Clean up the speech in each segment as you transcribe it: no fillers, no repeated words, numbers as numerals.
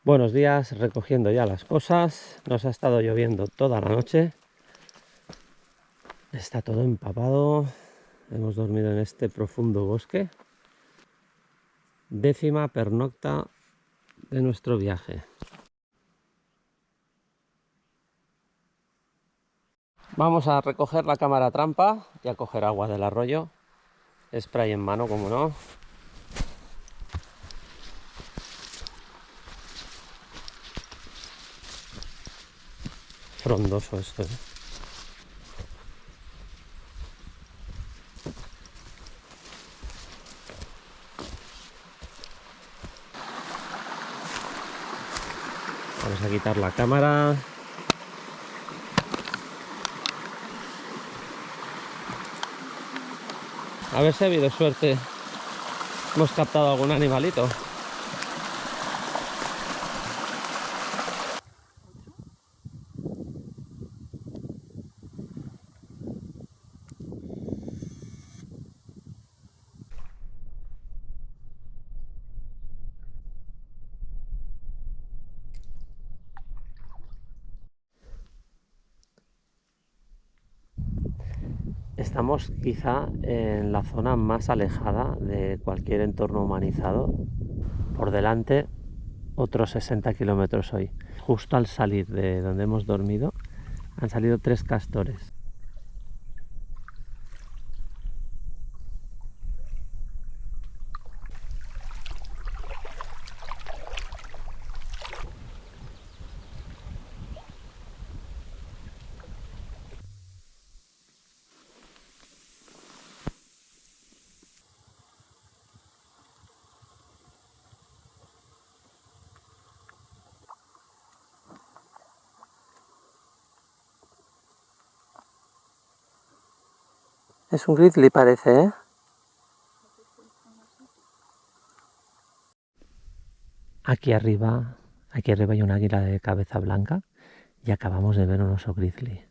Buenos días, recogiendo ya las cosas. Nos ha estado lloviendo toda la noche. Está todo empapado. Hemos dormido en este profundo bosque. 10ª pernocta de nuestro viaje. Vamos a recoger la cámara trampa y a coger agua del arroyo. Spray en mano, como no. Frondoso esto, ¿eh? Vamos a quitar la cámara. A ver si ha habido suerte. Hemos captado algún animalito. Estamos quizá en la zona más alejada de cualquier entorno humanizado. Por delante otros 60 kilómetros hoy. Justo al salir de donde hemos dormido han salido 3 castores. Es un grizzly, parece, ¿eh? Aquí arriba hay un águila de cabeza blanca y acabamos de ver un oso grizzly.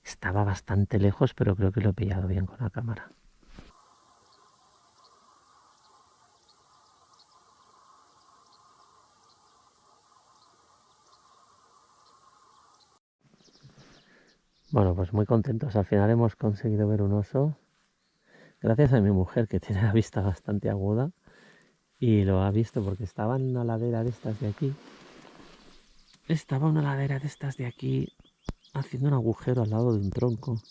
Estaba bastante lejos, pero creo que lo he pillado bien con la cámara. Bueno, pues muy contentos. Al final hemos conseguido ver un oso. Gracias a mi mujer, que tiene la vista bastante aguda. Y lo ha visto porque estaba en una ladera de estas de aquí. Estaba en una ladera de estas de aquí haciendo un agujero al lado de un tronco.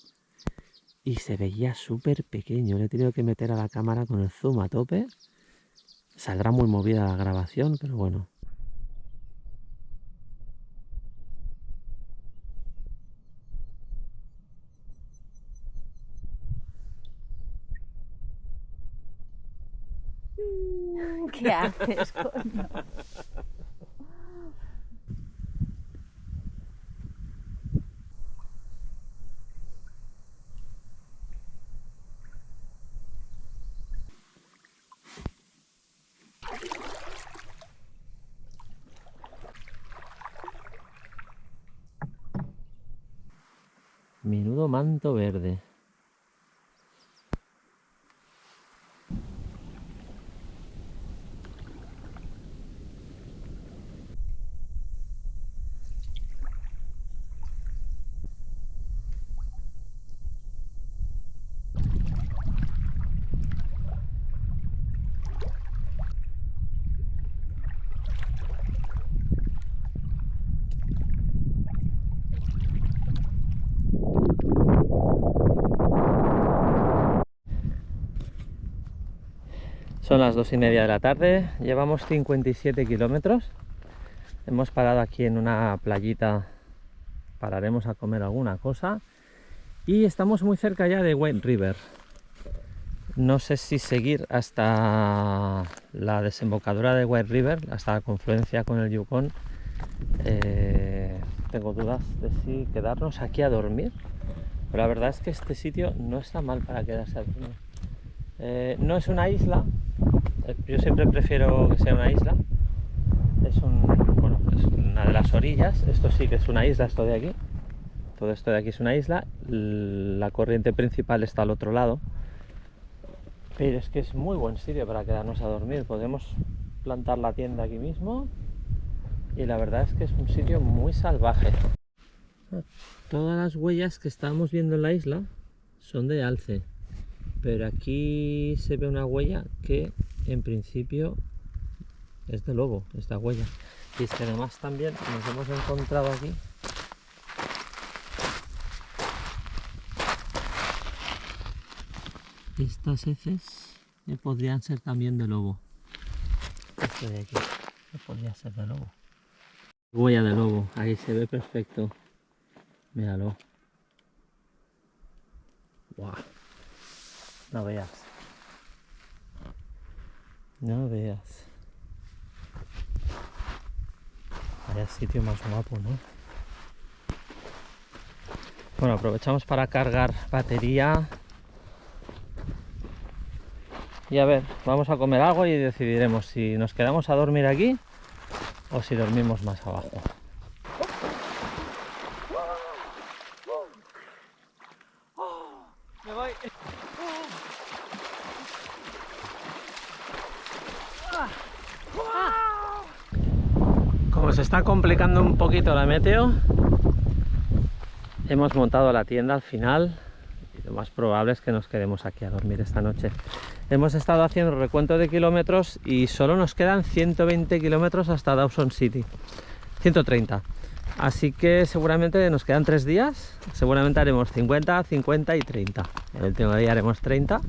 Y se veía súper pequeño. Le he tenido que meter a la cámara con el zoom a tope. Saldrá muy movida la grabación, pero bueno. ¿Qué haces, coño? Menudo manto verde. Son las 2:30 de la tarde, llevamos 57 kilómetros. Hemos parado aquí en una playita, pararemos a comer alguna cosa. Y estamos muy cerca ya de White River. No sé si seguir hasta la desembocadura de White River, hasta la confluencia con el Yukon. Tengo dudas de si quedarnos aquí a dormir. Pero la verdad es que este sitio no está mal para quedarse a dormir. No es una isla. Yo siempre prefiero que sea una isla. Es una de las orillas. Esto sí que es una isla, esto de aquí. Todo esto de aquí es una isla. La corriente principal está al otro lado. Pero es que es muy buen sitio para quedarnos a dormir. Podemos plantar la tienda aquí mismo y la verdad es que es un sitio muy salvaje. Todas las huellas que estábamos viendo en la isla son de alce, pero aquí se ve una huella que en principio es de lobo, esta huella. Y es que además también nos hemos encontrado aquí estas heces que podrían ser también de lobo. Esto de aquí que podría ser de lobo. Huella de lobo, ahí se ve perfecto. Míralo. Wow. No veas. No veas. Vaya sitio más guapo, ¿no? Bueno, aprovechamos para cargar batería. Y a ver, vamos a comer algo y decidiremos si nos quedamos a dormir aquí o si dormimos más abajo. Me voy. Como se está complicando un poquito la meteo, hemos montado la tienda al final y lo más probable es que nos quedemos aquí a dormir esta noche. Hemos estado haciendo recuento de kilómetros y solo nos quedan 120 kilómetros hasta Dawson City, 130. Así que seguramente nos quedan 3 días, seguramente haremos 50, 50 y 30. El último día haremos 30,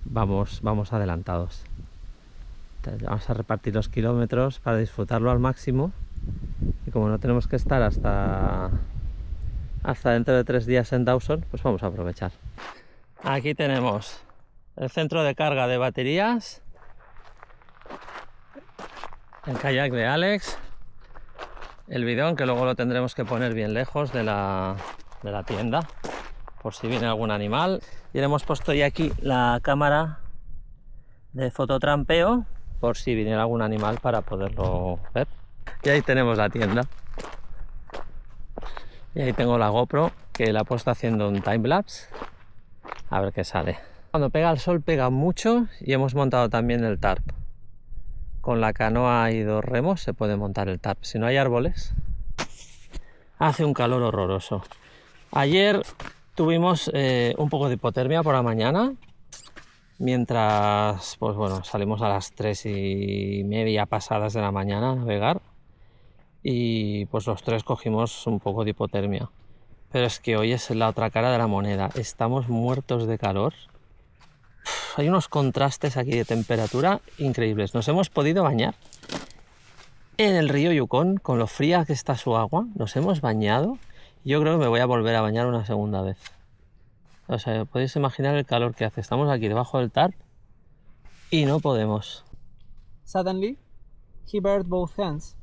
vamos adelantados. Entonces vamos a repartir los kilómetros para disfrutarlo al máximo. Y como no tenemos que estar hasta dentro de 3 días en Dawson, pues vamos a aprovechar. Aquí tenemos el centro de carga de baterías, el kayak de Alex, el bidón que luego lo tendremos que poner bien lejos de la tienda por si viene algún animal, y le hemos puesto ya aquí la cámara de fototrampeo por si viniera algún animal para poderlo ver. Y ahí tenemos la tienda. Y ahí tengo la GoPro que la he puesto haciendo un timelapse. A ver qué sale. Cuando pega el sol pega mucho y hemos montado también el tarp. Con la canoa y 2 remos se puede montar el tarp. Si no hay árboles, hace un calor horroroso. Ayer tuvimos un poco de hipotermia por la mañana. Mientras, pues bueno, salimos a las 3:30 pasadas de la mañana a navegar. Y pues los 3 cogimos un poco de hipotermia. Pero es que hoy es la otra cara de la moneda. Estamos muertos de calor. Hay unos contrastes aquí de temperatura increíbles. Nos hemos podido bañar en el río Yukon con lo fría que está su agua. Nos hemos bañado. Yo creo que me voy a volver a bañar una segunda vez. O sea, podéis imaginar el calor que hace. Estamos aquí debajo del tarp y no podemos. Suddenly, he bared both hands,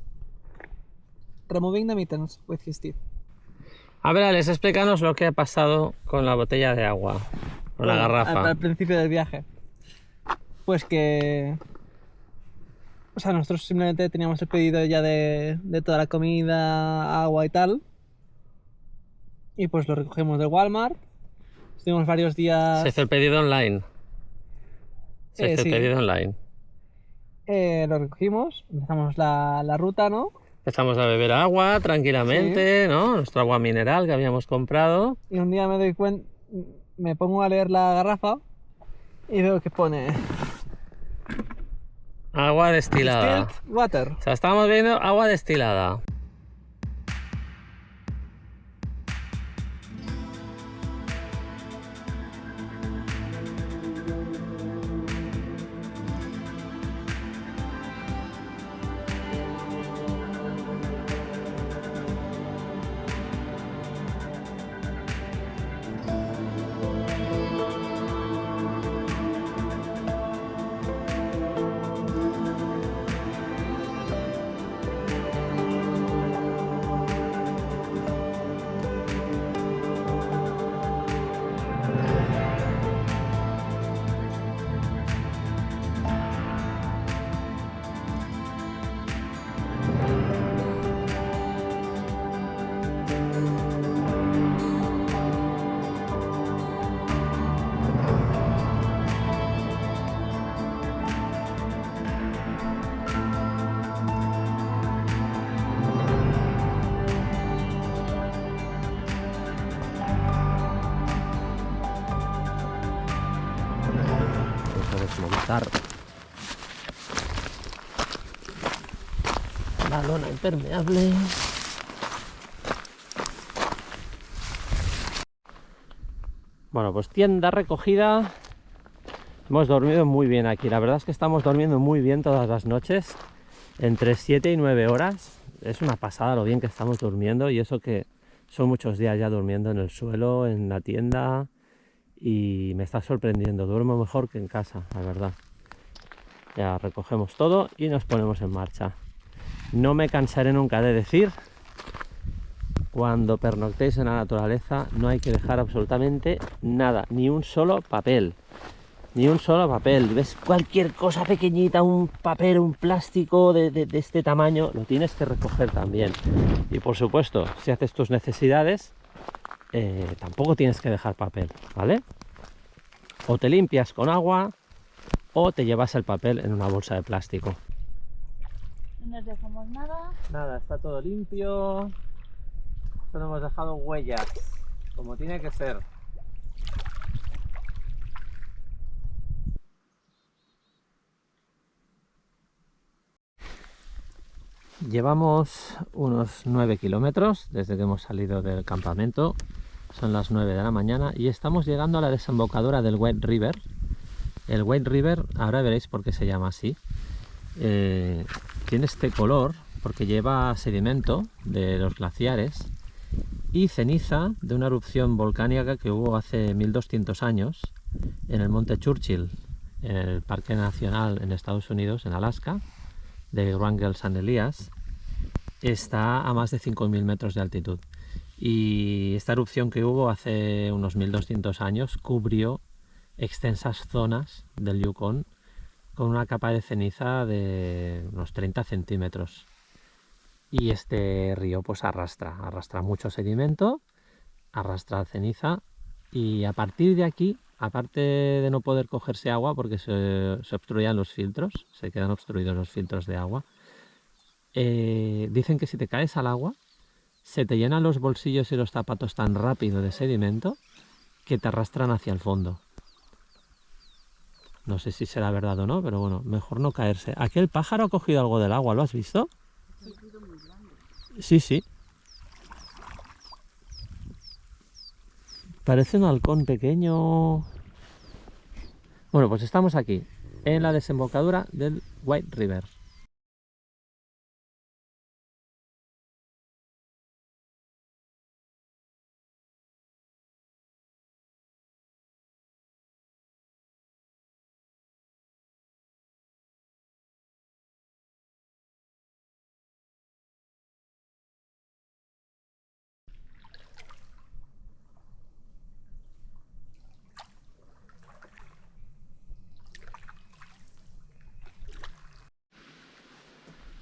removing the mittens with his teeth. A ver, Alex, explícanos lo que ha pasado con la botella de agua, con la garrafa. Al principio del viaje. Pues que... O sea, nosotros simplemente teníamos el pedido ya de toda la comida, agua y tal. Y pues lo recogimos del Walmart. Estuvimos varios días... Se hizo el pedido online. Se hizo sí. el pedido online. Lo recogimos, empezamos la ruta, ¿no? Empezamos a beber agua tranquilamente, Sí. ¿no? Nuestro agua mineral que habíamos comprado. Y un día me doy cuenta, me pongo a leer la garrafa y veo que pone Agua destilada. Distilled water. O sea, estábamos bebiendo agua destilada. cortar la lona impermeable. Bueno, pues tienda recogida. Hemos dormido muy bien aquí. La verdad es que estamos durmiendo muy bien todas las noches. Entre 7 y 9 horas. Es una pasada lo bien que estamos durmiendo. Y eso que son muchos días ya durmiendo en el suelo, en la tienda. Y me está sorprendiendo. Duermo mejor que en casa, la verdad. Ya recogemos todo y nos ponemos en marcha. No me cansaré nunca de decir: cuando pernoctéis en la naturaleza no hay que dejar absolutamente nada, ni un solo papel. Ni un solo papel. Ves cualquier cosa pequeñita, un papel, un plástico de este tamaño, lo tienes que recoger también. Y por supuesto, si haces tus necesidades, tampoco tienes que dejar papel, ¿vale? O te limpias con agua o te llevas el papel en una bolsa de plástico. No nos dejamos nada. Nada, está todo limpio. Solo hemos dejado huellas, como tiene que ser. Llevamos unos 9 kilómetros desde que hemos salido del campamento. Son las 9 de la mañana y estamos llegando a la desembocadura del White River. El White River, ahora veréis por qué se llama así. Tiene este color porque lleva sedimento de los glaciares y ceniza de una erupción volcánica que hubo hace 1200 años en el monte Churchill, en el Parque Nacional en Estados Unidos, en Alaska, de Wrangell St. Elias. Está a más de 5000 metros de altitud y esta erupción que hubo hace unos 1200 años cubrió extensas zonas del Yukon con una capa de ceniza de unos 30 centímetros. Y este río pues arrastra mucho sedimento, arrastra ceniza y a partir de aquí, aparte de no poder cogerse agua porque se obstruían los filtros, se quedan obstruidos los filtros de agua, dicen que si te caes al agua se te llenan los bolsillos y los zapatos tan rápido de sedimento que te arrastran hacia el fondo. No sé si será verdad o no, pero bueno, mejor no caerse. Aquel pájaro ha cogido algo del agua, ¿lo has visto? Sí, sí. Parece un halcón pequeño. Bueno, pues estamos aquí, en la desembocadura del White River.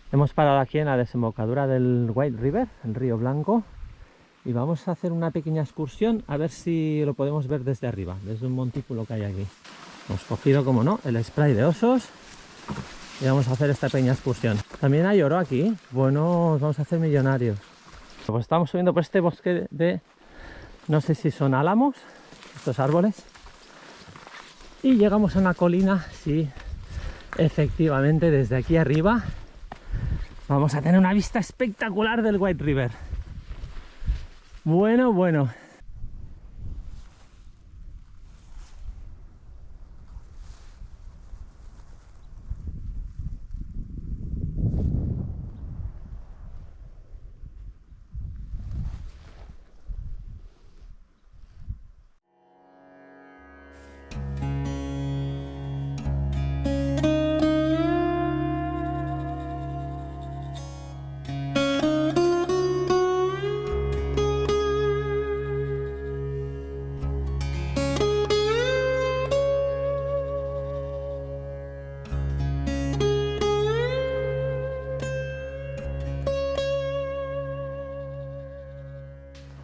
Hemos parado aquí en la desembocadura del White River, el río Blanco, y vamos a hacer una pequeña excursión a ver si lo podemos ver desde arriba, desde un montículo que hay aquí. Hemos cogido, como no, el spray de osos y vamos a hacer esta pequeña excursión. También hay oro aquí, bueno, nos vamos a hacer millonarios. Pues estamos subiendo por este bosque de, no sé si son álamos, estos árboles, y llegamos a una colina, sí, efectivamente desde aquí arriba vamos a tener una vista espectacular del White River. Bueno, bueno.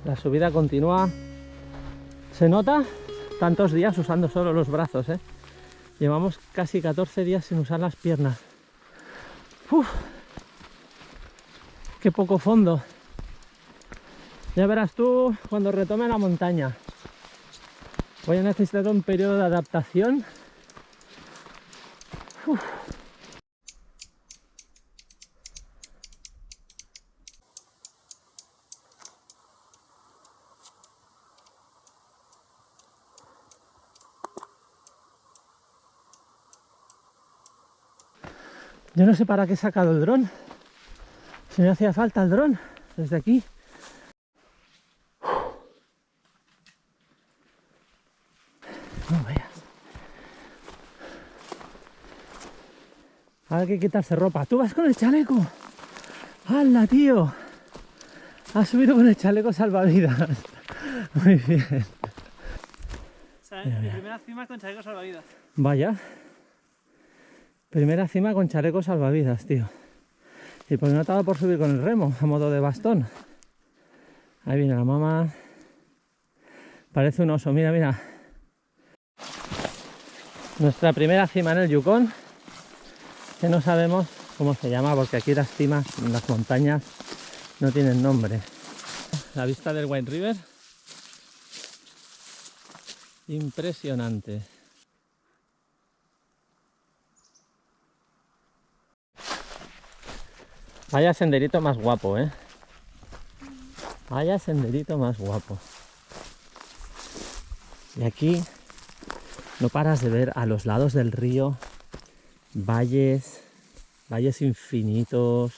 La subida continúa. ¿Se nota? Tantos días usando solo los brazos, ¿eh? Llevamos casi 14 días sin usar las piernas. ¡Uf! ¡Qué poco fondo! Ya verás tú cuando retome la montaña. Voy a necesitar un periodo de adaptación Yo no sé para qué he sacado el dron. Si me hacía falta el dron desde aquí. No veas. Ahora hay que quitarse ropa. ¿Tú vas con el chaleco? ¡Hala, tío! Has subido con el chaleco salvavidas. Muy bien. Mi primera cima con chaleco salvavidas. Vaya. Primera cima con chaleco salvavidas, tío. ¿Y por qué no te ha dado por subir con el remo a modo de bastón? Ahí viene la mamá. Parece un oso, mira, mira. Nuestra primera cima en el Yukón, que no sabemos cómo se llama, porque aquí las cimas, las montañas, no tienen nombre. La vista del White River, impresionante. Vaya senderito más guapo, ¿eh? Vaya senderito más guapo. Y aquí no paras de ver a los lados del río valles infinitos,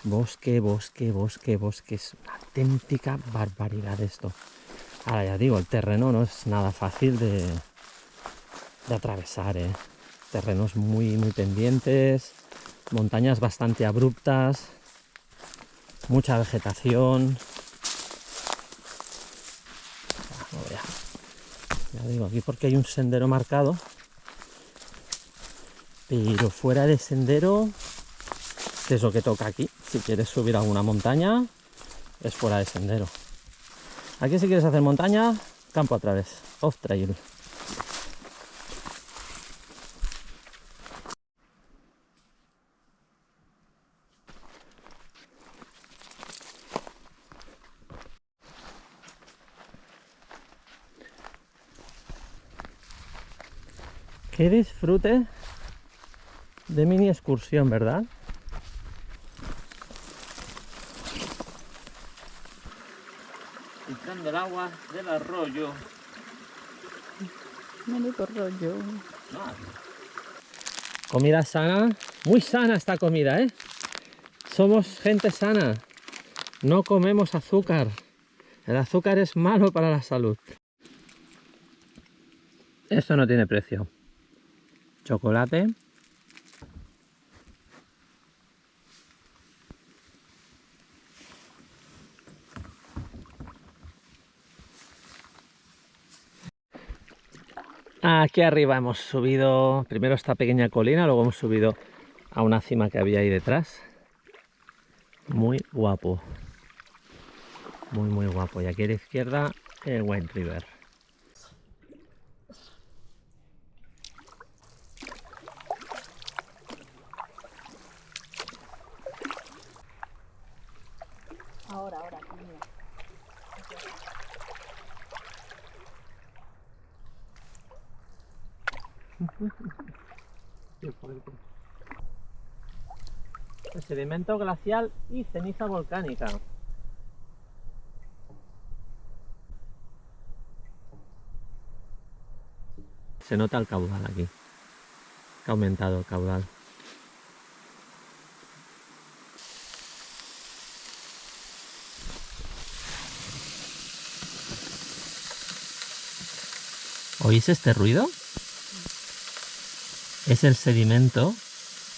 bosque, bosque, bosque, bosque. Es una auténtica barbaridad esto. Ahora ya digo, el terreno no es nada fácil de atravesar, ¿eh? Terrenos muy pendientes, montañas bastante abruptas, mucha vegetación. Ya digo, aquí porque hay un sendero marcado, pero fuera de sendero, que es lo que toca aquí. Si quieres subir a una montaña, es fuera de sendero. Aquí si quieres hacer montaña, campo a través, off trail. Qué disfrute de mini excursión, ¿verdad? Entrando el agua del arroyo. Menudo rollo. Comida sana, muy sana esta comida, ¿eh? Somos gente sana, no comemos azúcar. El azúcar es malo para la salud. Esto no tiene precio. Chocolate. Aquí arriba hemos subido primero esta pequeña colina, luego hemos subido a una cima que había ahí detrás. Muy guapo. Muy guapo. Y aquí a la izquierda el White River. Ahora, mira. El sedimento glacial y ceniza volcánica. Se nota el caudal aquí, que ha aumentado el caudal. ¿Oís este ruido? Es el sedimento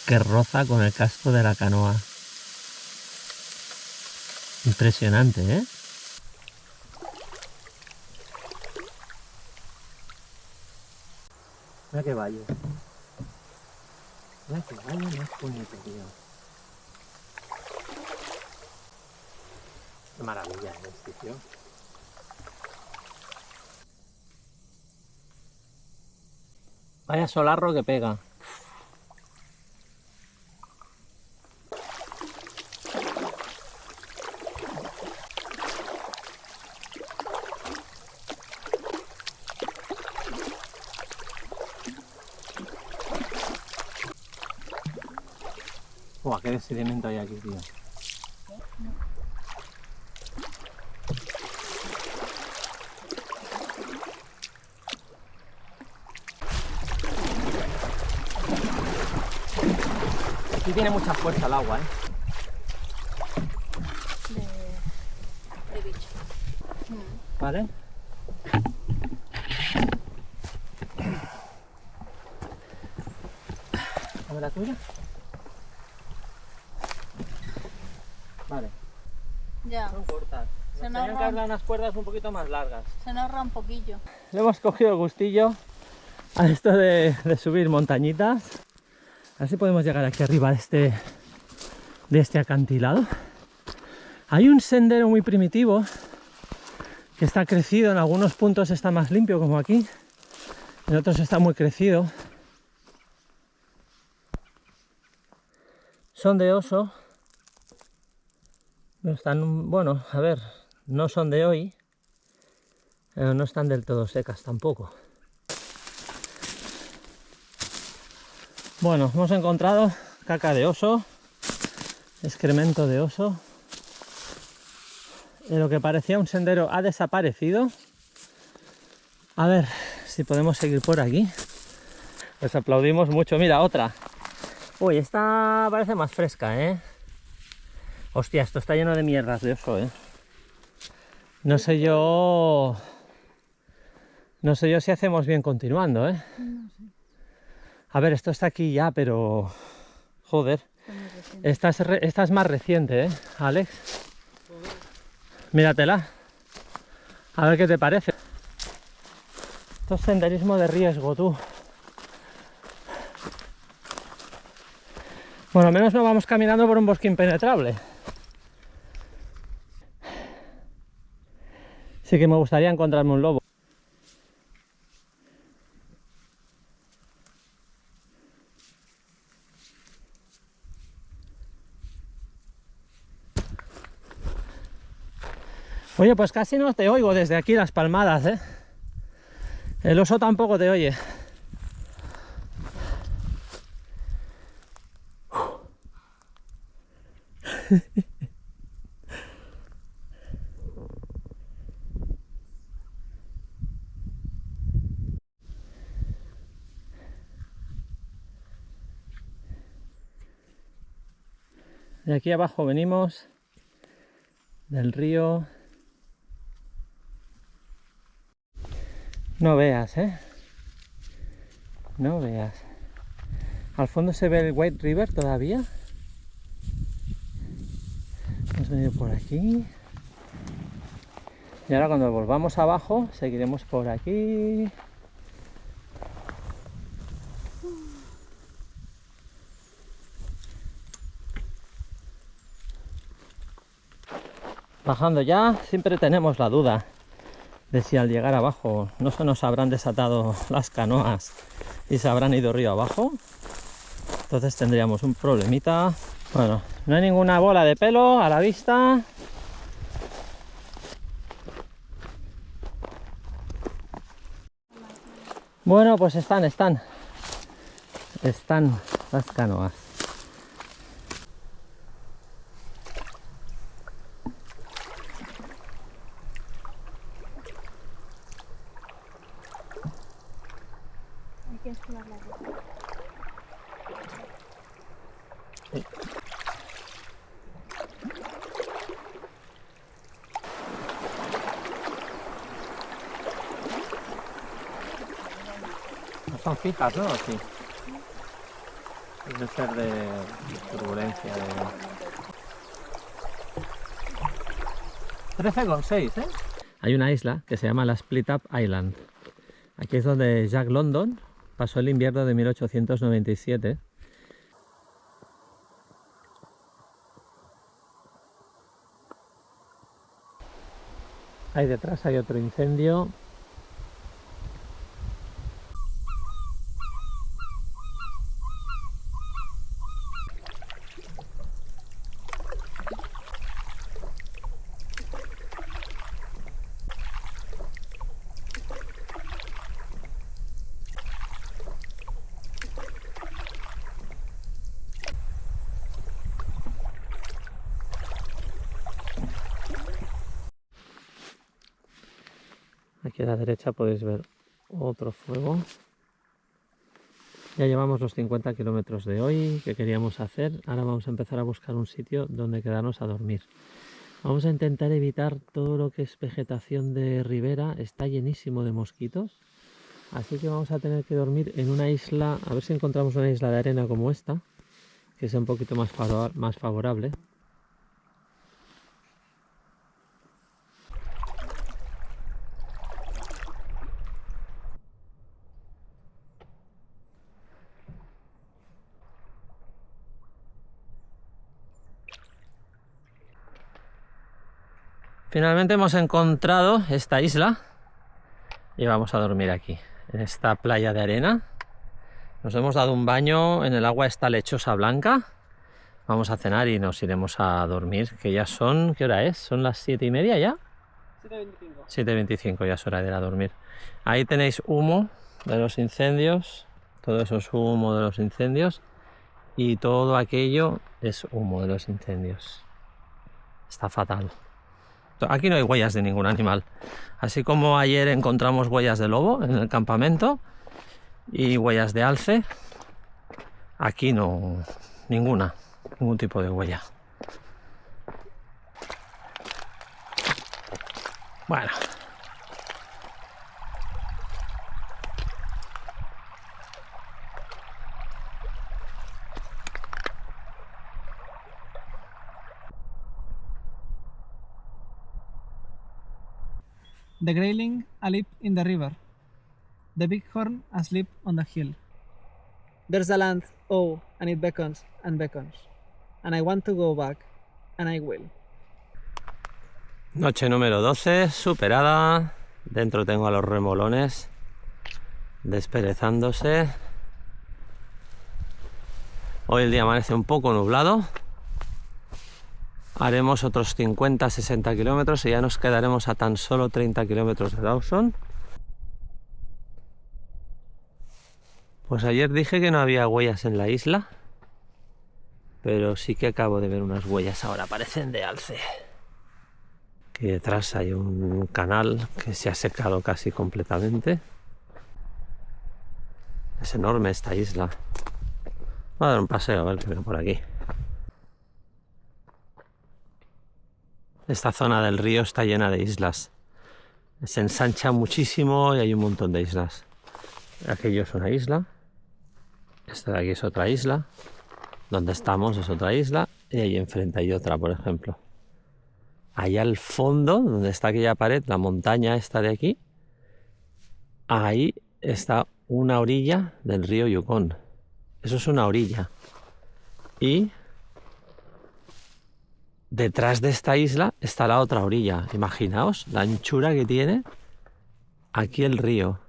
que roza con el casco de la canoa. Impresionante, ¿eh? Mira qué valle. Mira qué valle más bonito, tío. Qué maravilla este sitio. Vaya solarro que pega. Buah, qué sedimento hay aquí, tío. Aquí tiene mucha fuerza el agua, ¿eh? De bicho. ¿Vale? A ver la tuya. Vale, Ya, son cortas. Se Nos nos tenían que rompe. dar unas cuerdas un poquito más largas. se nos ahorra un poquillo. Le hemos cogido el gustillo a esto de subir montañitas. A ver si podemos llegar aquí arriba de este acantilado. Hay un sendero muy primitivo que está crecido, en algunos puntos está más limpio como aquí, en otros está muy crecido. Son de oso, no están, bueno, a ver, no son de hoy, pero no están del todo secas tampoco. Bueno, hemos encontrado caca de oso, excremento de oso. Lo que parecía un sendero ha desaparecido. A ver si podemos seguir por aquí. Les aplaudimos mucho. Mira, otra. Uy, esta parece más fresca, ¿eh? Hostia, esto está lleno de mierdas de oso, ¿eh? No sé yo si hacemos bien continuando, ¿eh? A ver, esto está aquí ya, pero... Joder. Esta es más reciente, ¿eh, Alex? Míratela. A ver qué te parece. Esto es senderismo de riesgo, tú. Bueno, al menos no vamos caminando por un bosque impenetrable. Sí que me gustaría encontrarme un lobo. Oye, pues casi no te oigo desde aquí las palmadas, ¿eh? El oso tampoco te oye. De aquí abajo venimos del río. No veas, ¿eh? No veas. Al fondo se ve el White River todavía. Hemos venido por aquí. Y ahora cuando volvamos abajo, seguiremos por aquí. Bajando ya, siempre tenemos la duda de si al llegar abajo no se nos habrán desatado las canoas y se habrán ido río abajo. Entonces tendríamos un problemita. Bueno, no hay ninguna bola de pelo a la vista. Bueno, pues están las canoas. Hay que esquivar la ropa. No son fijas, ¿no? Sí. Debe ser de turbulencia. 13,6, ¿eh? Hay una isla que se llama la Split Up Island. Aquí es donde Jack London pasó el invierno de 1897. Ahí detrás hay otro incendio. Aquí a la derecha podéis ver otro fuego. Ya llevamos los 50 kilómetros de hoy que queríamos hacer. Ahora vamos a empezar a buscar un sitio donde quedarnos a dormir. Vamos a intentar evitar todo lo que es vegetación de ribera. Está llenísimo de mosquitos. Así que vamos a tener que dormir en una isla. A ver si encontramos una isla de arena como esta, que sea un poquito más favorable. Finalmente hemos encontrado esta isla y vamos a dormir aquí, en esta playa de arena. Nos hemos dado un baño en el agua esta lechosa blanca. Vamos a cenar y nos iremos a dormir, que ya son... ¿Qué hora es? ¿Son las 7:30 ya? 7:25. 7:25, ya es hora de ir a dormir. Ahí tenéis humo de los incendios, todo eso es humo de los incendios y todo aquello es humo de los incendios. Está fatal. Aquí no hay huellas de ningún animal. Así como ayer encontramos huellas de lobo en el campamento y huellas de alce, aquí no, ningún tipo de huella. Bueno. The grayling asleep in the river. The bighorn asleep on the hill. There's the land, oh, and it beckons and beckons. And I want to go back, and I will. Noche número 12, superada. Dentro tengo a los remolones desperezándose. Hoy el día amanece un poco nublado. Haremos otros 50-60 kilómetros y ya nos quedaremos a tan solo 30 kilómetros de Dawson. Pues ayer dije que no había huellas en la isla, pero sí que acabo de ver unas huellas ahora, parecen de alce. Aquí detrás hay un canal que se ha secado casi completamente. Es enorme esta isla. Voy a dar un paseo a ver qué veo por aquí. Esta zona del río está llena de islas. Se ensancha muchísimo y hay un montón de islas. Aquello es una isla. Esta de aquí es otra isla. Donde estamos es otra isla. Y ahí enfrente hay otra, por ejemplo. Allá al fondo, donde está aquella pared, la montaña esta de aquí, ahí está una orilla del río Yukón. Eso es una orilla. Y detrás de esta isla está la otra orilla. Imaginaos la anchura que tiene aquí el río.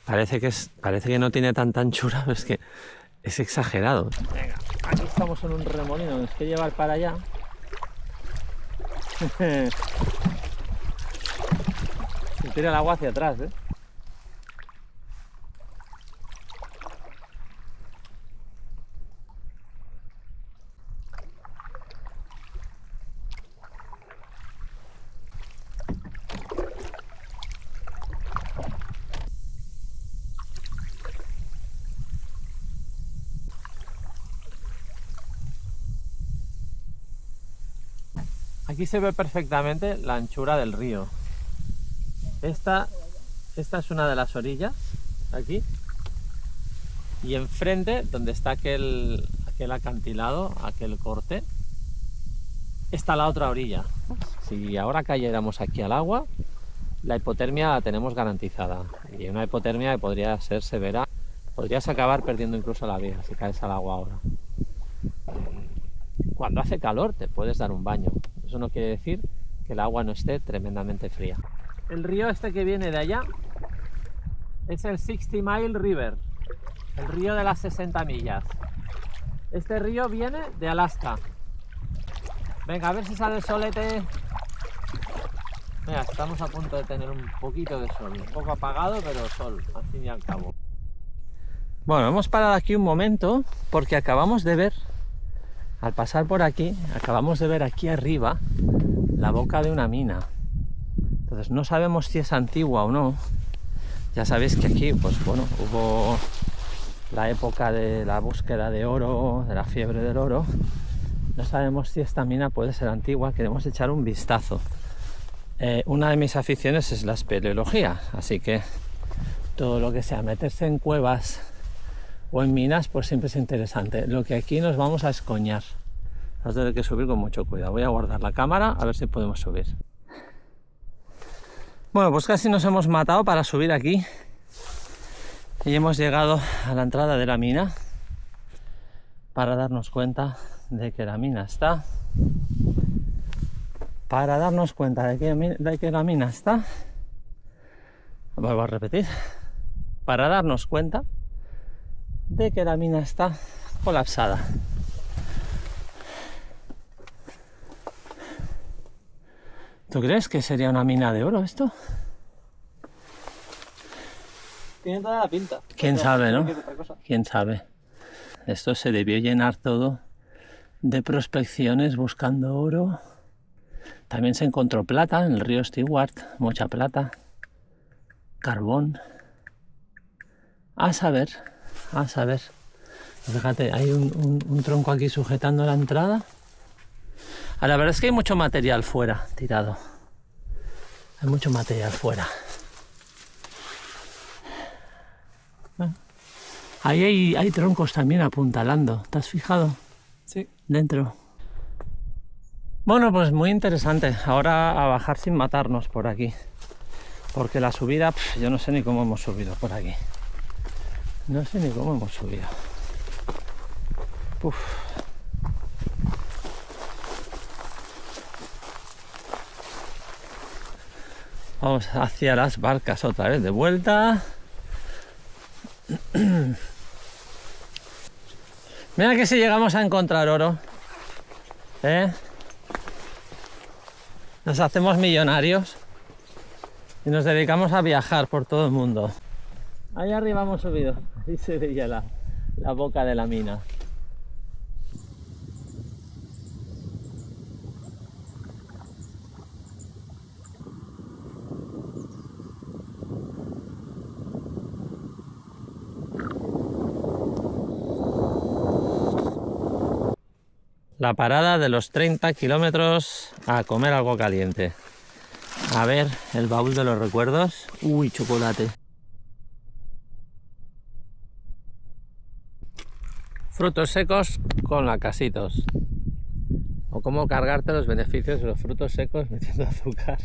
Parece que no tiene tanta anchura, pero es que es exagerado. Venga, aquí estamos en un remolino, nos quiere llevar para allá. Se tira el agua hacia atrás, ¿eh? Aquí se ve perfectamente la anchura del río. Esta es una de las orillas, aquí. Y enfrente, donde está aquel acantilado, aquel corte, está la otra orilla. Si ahora cayéramos aquí al agua, la hipotermia la tenemos garantizada. Y una hipotermia que podría ser severa. Podrías acabar perdiendo incluso la vida si caes al agua ahora. Cuando hace calor te puedes dar un baño. Eso no quiere decir que el agua no esté tremendamente fría. El río este que viene de allá es el 60 Mile River, el río de las 60 millas. Este río viene de Alaska. Venga, a ver si sale el solete. Mira, estamos a punto de tener un poquito de sol, un poco apagado, pero sol, al fin y al cabo. Bueno, hemos parado aquí un momento porque acabamos de ver, al pasar por aquí, acabamos de ver aquí arriba la boca de una mina. Entonces no sabemos si es antigua o no. Ya sabéis que aquí, pues bueno, hubo la época de la búsqueda de oro, de la fiebre del oro. No sabemos si esta mina puede ser antigua, queremos echar un vistazo. Una de mis aficiones es la espeleología, así que todo lo que sea meterse en cuevas o en minas, pues siempre es interesante. Lo que aquí nos vamos a escoñar. Vamos a tener que subir con mucho cuidado. Voy a guardar la cámara a ver si podemos subir. Bueno, pues casi nos hemos matado para subir aquí. Y hemos llegado a la entrada de la mina para darnos cuenta de que la mina está. Para darnos cuenta de que la mina está. Vuelvo a repetir. Para darnos cuenta de que la mina está colapsada. ¿Tú crees que sería una mina de oro esto? Tiene toda la pinta. ¿Quién sabe, no? ¿Qué es otra cosa? ¿Quién sabe? Esto se debió llenar todo de prospecciones buscando oro. También se encontró plata en el río Stewart, mucha plata, carbón. A saber, a saber. Fíjate, hay un tronco aquí sujetando la entrada. La verdad es que hay mucho material fuera tirado. Hay mucho material fuera. Ahí hay troncos también apuntalando. ¿Te has fijado? Sí. Dentro. Bueno, pues muy interesante. Ahora a bajar sin matarnos por aquí. Porque la subida, yo no sé ni cómo hemos subido por aquí. No sé ni cómo hemos subido. Uf. Vamos hacia las barcas otra vez de vuelta. Mira que si llegamos a encontrar oro, nos hacemos millonarios y nos dedicamos a viajar por todo el mundo. Ahí arriba hemos subido, ahí se veía la boca de la mina. La parada de los 30 kilómetros a comer algo caliente. A ver, el baúl de los recuerdos. Uy, chocolate. Frutos secos con lacasitos. O cómo cargarte los beneficios de los frutos secos metiendo azúcar.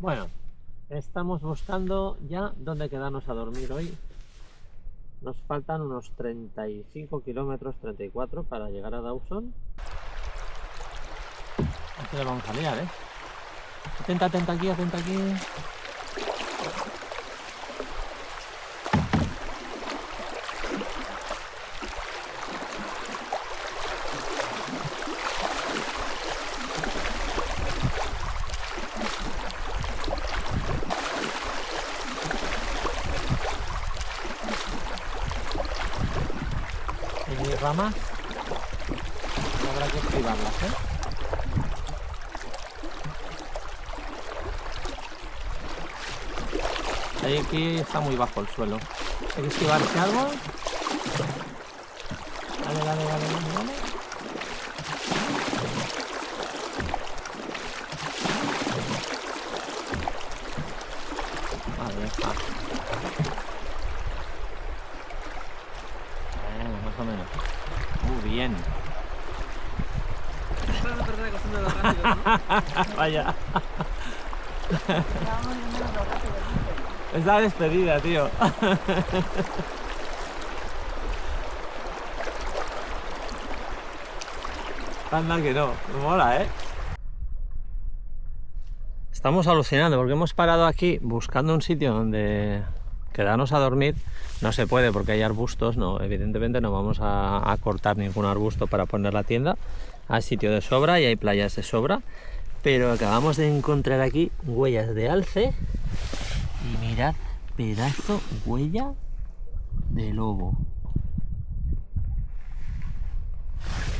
Bueno, estamos buscando ya dónde quedarnos a dormir hoy. Nos faltan unos 35 kilómetros, 34 para llegar a Dawson. Aquí le vamos a liar, Atenta, atenta aquí, atenta aquí. Hay ramas. Habrá que esquivarlas, ¿eh? Aquí está muy bajo el suelo. Hay que esquivar ese árbol. Dale, dale, dale, dale, dale. Vale, ya está. Más o menos. Muy bien. Para no perder la costumbre de los rápidos, ¿no? Vaya. Vamos viendo los rápidos. Es la despedida, tío. Anda que no, me mola, ¿eh? Estamos alucinando porque hemos parado aquí buscando un sitio donde quedarnos a dormir. No se puede porque hay arbustos, no, evidentemente no vamos a cortar ningún arbusto para poner la tienda. Hay sitio de sobra y hay playas de sobra, pero acabamos de encontrar aquí huellas de alce y mirad, pedazo huella de lobo.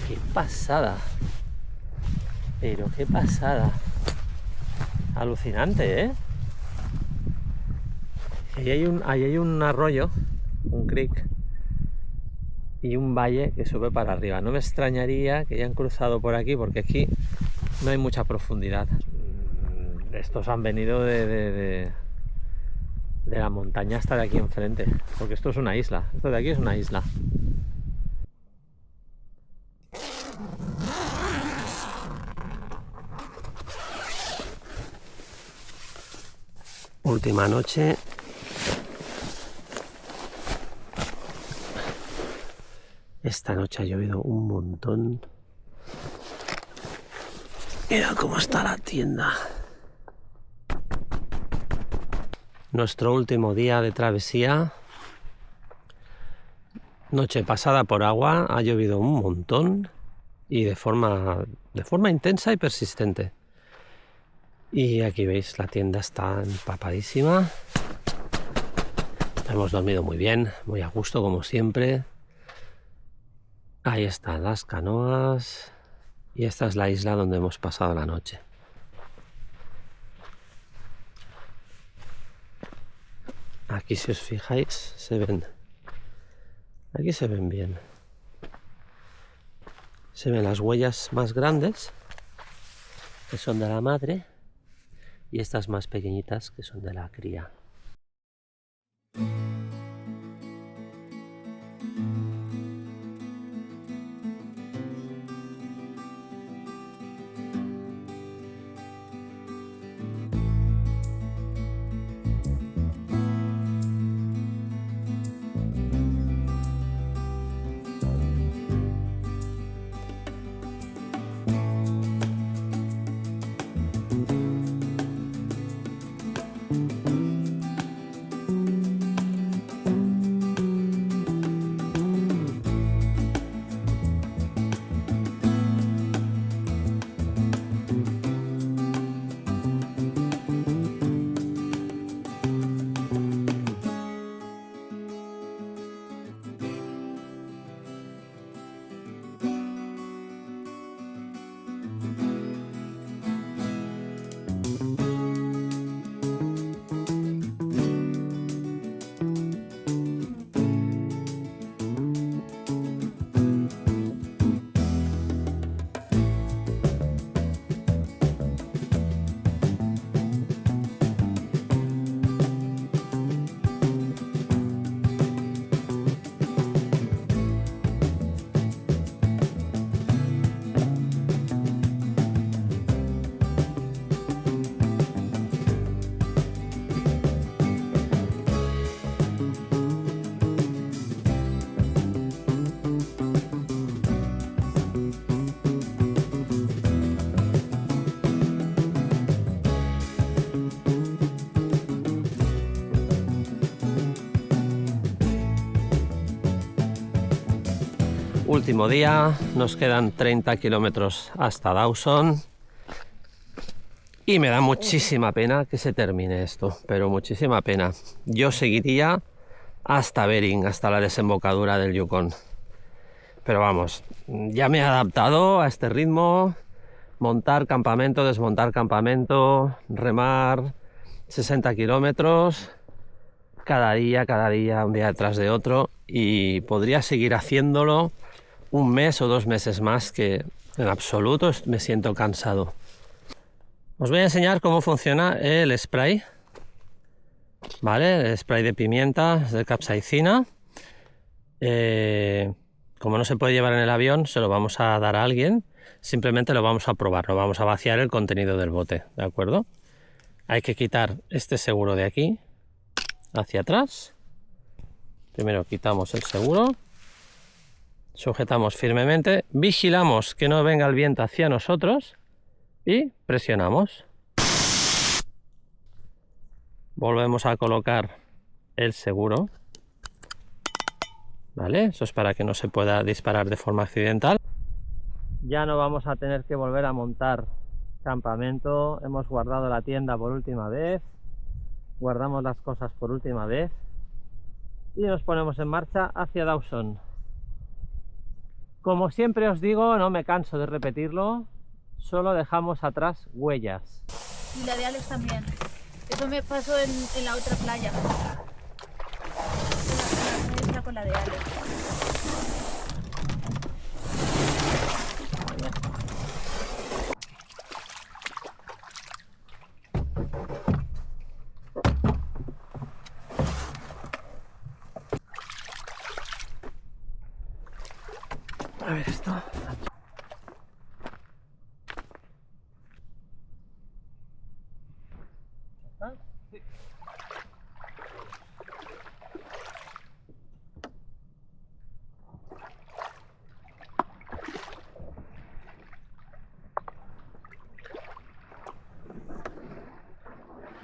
¡Qué pasada! Pero qué pasada. Alucinante, ¿eh? Ahí hay un arroyo, un creek y un valle que sube para arriba. No me extrañaría que hayan cruzado por aquí porque aquí no hay mucha profundidad. Estos han venido de la montaña hasta de aquí enfrente, porque esto es una isla. Esto de aquí es una isla. Última noche. Esta noche ha llovido un montón. Mira cómo está la tienda. Nuestro último día de travesía. Noche pasada por agua, ha llovido un montón y de forma intensa y persistente. Y aquí veis, la tienda está empapadísima. Hemos dormido muy bien, muy a gusto como siempre. Ahí están las canoas y esta es la isla donde hemos pasado la noche. Aquí, si os fijáis, aquí se ven bien. Se ven las huellas más grandes, que son de la madre, y estas más pequeñitas, que son de la cría. Último día, nos quedan 30 kilómetros hasta Dawson. Y me da muchísima pena que se termine esto, pero muchísima pena. Yo seguiría hasta Bering, hasta la desembocadura del Yukon. Pero vamos, ya me he adaptado a este ritmo. Montar campamento, desmontar campamento, remar 60 kilómetros cada día, un día detrás de otro, y podría seguir haciéndolo un mes o 2 meses más, que en absoluto me siento cansado. Os voy a enseñar cómo funciona el spray, ¿vale? El spray de pimienta, de capsaicina. Como no se puede llevar en el avión, se lo vamos a dar a alguien. Simplemente lo vamos a probar, lo vamos a vaciar el contenido del bote, ¿de acuerdo? Hay que quitar este seguro de aquí, hacia atrás. Primero quitamos el seguro, sujetamos firmemente, vigilamos que no venga el viento hacia nosotros y presionamos. Volvemos a colocar el seguro, ¿vale? Eso es para que no se pueda disparar de forma accidental. Ya no vamos a tener que volver a montar campamento. Hemos guardado la tienda por última vez, guardamos las cosas por última vez y nos ponemos en marcha hacia Dawson. Como siempre os digo, no me canso de repetirlo, solo dejamos atrás huellas. Y la de Alex también. Eso me pasó en la otra playa. Está con la de Alex. A ver esto.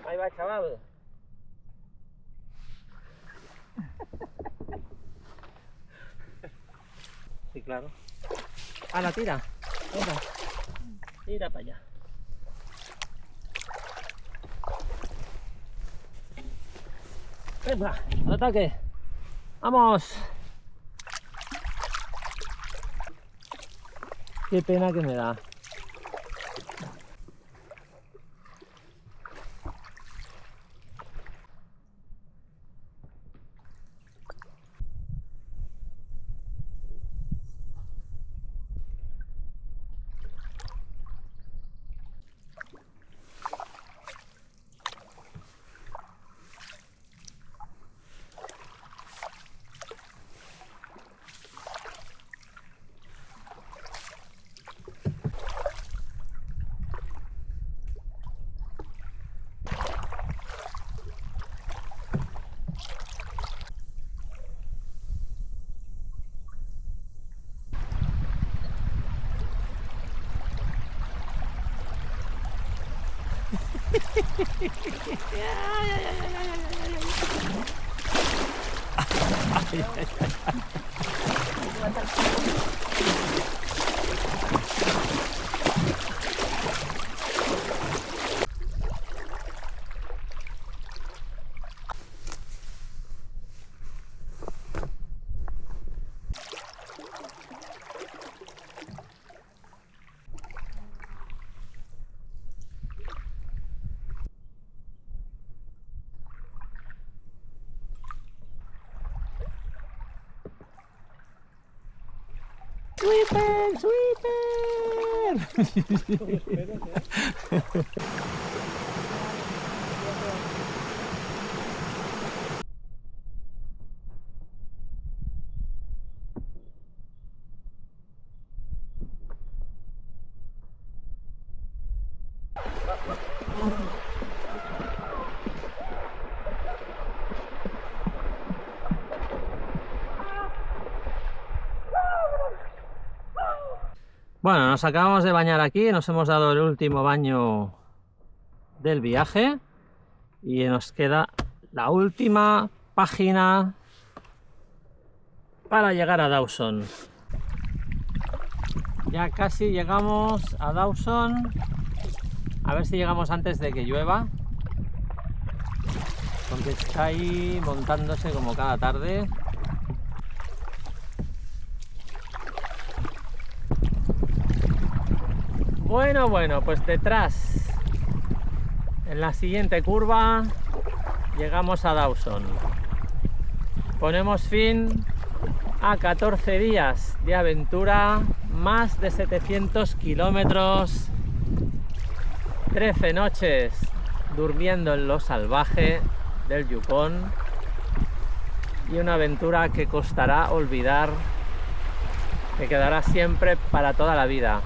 Ahí va, chaval. Sí, claro. A la tira. Venga. Tira para allá. Venga, al ataque. Vamos. Qué pena que me da. ¡Sweeper! ¡Sweeper! Bueno, nos acabamos de bañar aquí, nos hemos dado el último baño del viaje y nos queda la última página para llegar a Dawson. Ya casi llegamos a Dawson. A ver si llegamos antes de que llueva. Porque está ahí montándose como cada tarde. Bueno, pues detrás, en la siguiente curva, llegamos a Dawson. Ponemos fin a 14 días de aventura, más de 700 kilómetros, 13 noches durmiendo en lo salvaje del Yukón y una aventura que costará olvidar, que quedará siempre para toda la vida.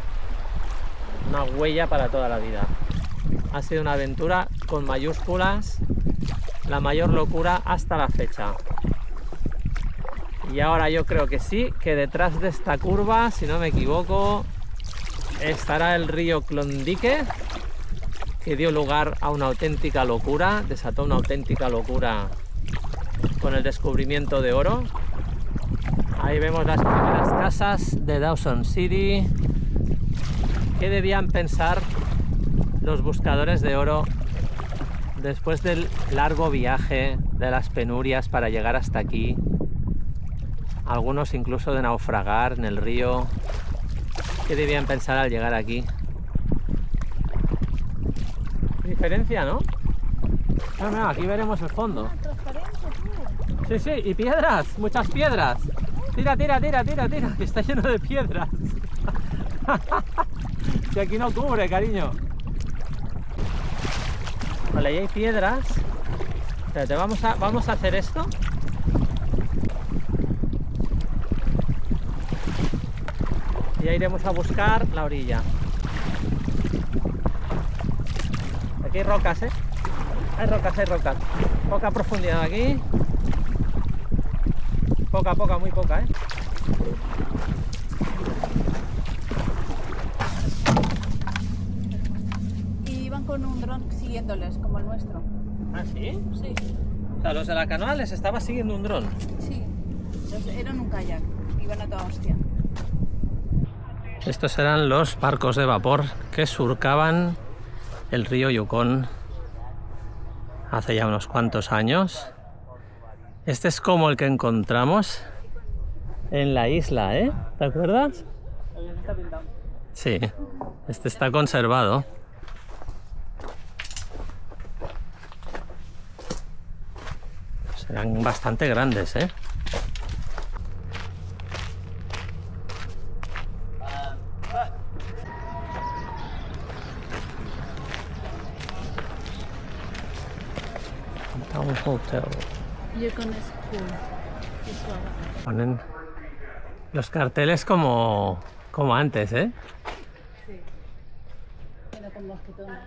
Una huella para toda la vida. Ha sido una aventura con mayúsculas, la mayor locura hasta la fecha. Y ahora yo creo que sí, que detrás de esta curva, si no me equivoco, estará el río Klondike, que dio lugar a una auténtica locura, desató una auténtica locura con el descubrimiento de oro. Ahí vemos las primeras casas de Dawson City. ¿Qué debían pensar los buscadores de oro después del largo viaje, de las penurias para llegar hasta aquí? Algunos incluso de naufragar en el río. ¿Qué debían pensar al llegar aquí? ¿Qué diferencia, no? Mira, aquí veremos el fondo. Sí, sí, y piedras, muchas piedras. Tira, que está lleno de piedras. Si aquí no cubre, cariño. Vale, y hay piedras. Espérate, vamos a hacer esto. Y ya iremos a buscar la orilla. Aquí hay rocas, ¿eh? Hay rocas. Poca profundidad aquí. Poca, muy poca, ¿eh? Con un dron siguiéndoles, como el nuestro. ¿Ah, sí? Sí. O sea, los de la canoa les estaba siguiendo un dron. Sí. Eran un kayak. Iban a toda hostia. Estos eran los barcos de vapor que surcaban el río Yukón hace ya unos cuantos años. Este es como el que encontramos en la isla, ¿eh? ¿Te acuerdas? Sí, este está conservado. Serán bastante grandes, ¿eh? Town Hotel. Yukon es cool. Ponen los carteles como antes, ¿eh? Sí. Era con mosquetones.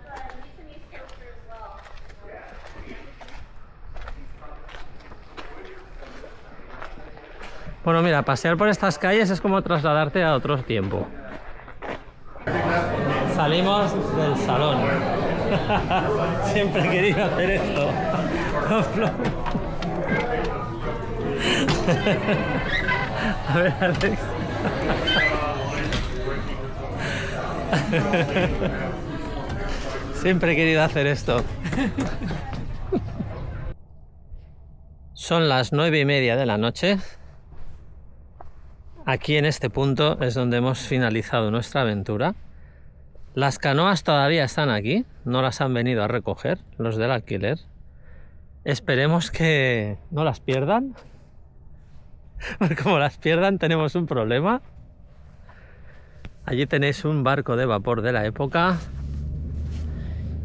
Bueno, mira, pasear por estas calles es como trasladarte a otro tiempo. Salimos del salón. Siempre he querido hacer esto. A ver, Alex. Siempre he querido hacer esto. Son las 9:30 de la noche. Aquí en este punto es donde hemos finalizado nuestra aventura. Las canoas todavía están aquí, no las han venido a recoger los del alquiler. Esperemos que no las pierdan, porque como las pierdan tenemos un problema. Allí tenéis un barco de vapor de la época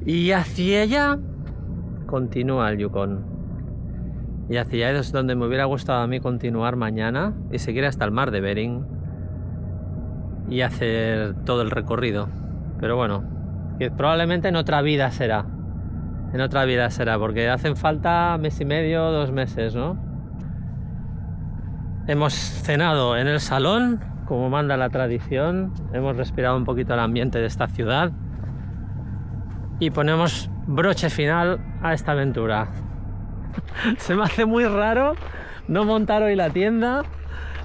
y hacia allá continúa el Yukón. Y hacia allá es donde me hubiera gustado a mí continuar mañana y seguir hasta el mar de Bering y hacer todo el recorrido. Pero bueno, que probablemente en otra vida será. En otra vida será, porque hacen falta mes y medio, 2 meses, ¿no? Hemos cenado en el salón, como manda la tradición. Hemos respirado un poquito el ambiente de esta ciudad. Y ponemos broche final a esta aventura. Se me hace muy raro no montar hoy la tienda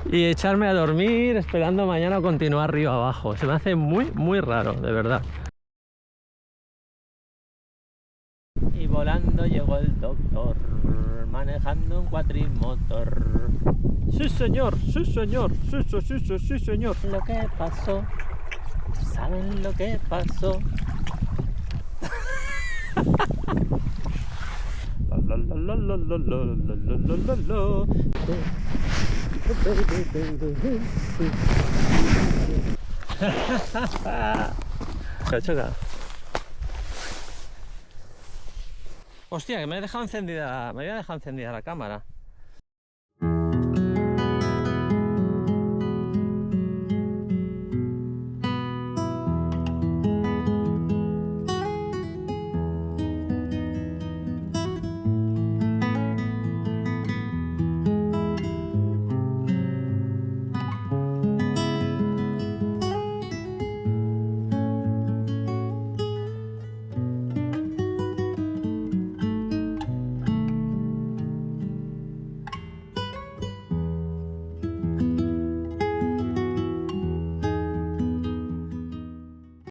y echarme a dormir esperando mañana continuar río abajo. Se me hace muy raro, de verdad. Y volando llegó el doctor, manejando un cuatrimotor. Sí señor, sí señor, sí señor. Lo que pasó, ¿saben lo que pasó? Choca. Hostia, que me he dejado encendida. Me había dejado encendida la cámara.